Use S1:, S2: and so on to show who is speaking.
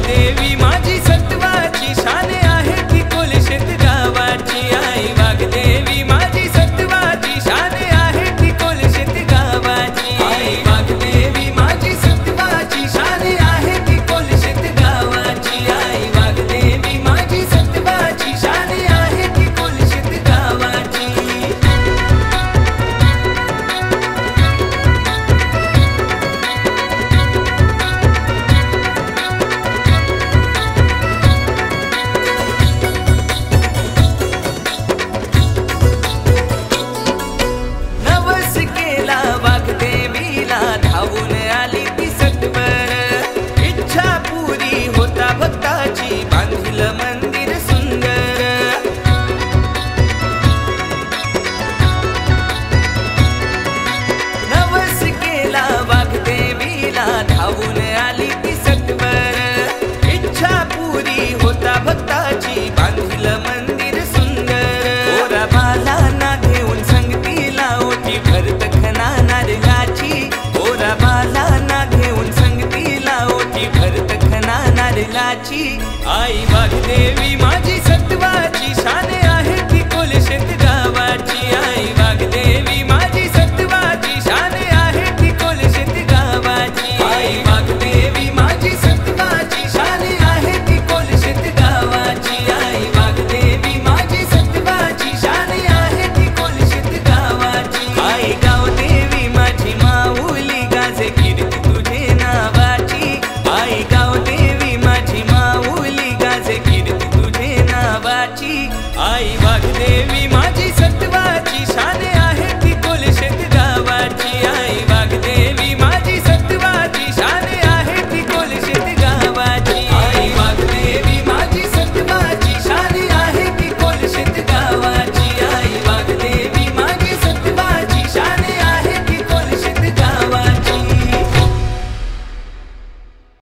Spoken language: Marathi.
S1: वाघदेवी माझी सत्वाची शान आहे ती कोलशेत गावाची। आई वाघदेवी माझी सत्वाची शान आहे ती कोलशेत गावाची। आई वाघदेवी माझी सत्वाची शान आहे ती कोलशेत गावाची। आई वाघदेवी माझी सत्वाची शान आहे ती कोलशेत गावाची। नवस केला वाघदेवीला धावून आली ती सत्वर। इच्छा पुरी होता भक्ताची बांधिलं मंदिर सुंदर। नवस केला वाघदेवीला धावून आली ती सत्वर। इच्छा पुरी होता भक्ताची बांधिलं मंदिर सुंदर। ओरा बालांना घेऊन संगतीला ओटी भरत खना नारळाची। ओरा बालांना घेऊन संगतीला ओटी भरत खना नारळाची। आई वाघदेवी माझी सत्वाची शान आहे ती कोलशेत गावाची। आई वाघदेवी माझी सत्वाची शान आहे ती कोलशेत गावाची। आई वाघदेवी माझी सत्वाची शान आहे ती कोलशेत गावाची। आई वाघदेवी माझी सत्वाची शान आहे ती कोलशेत गावाची। आई गावदेवी माझी माऊली गाजे कीर्ती तुझे नावाची। आई गावदेवी माझी माऊली गाजे कीर्ती तुझे नावाची। आई वाघदेवी माझी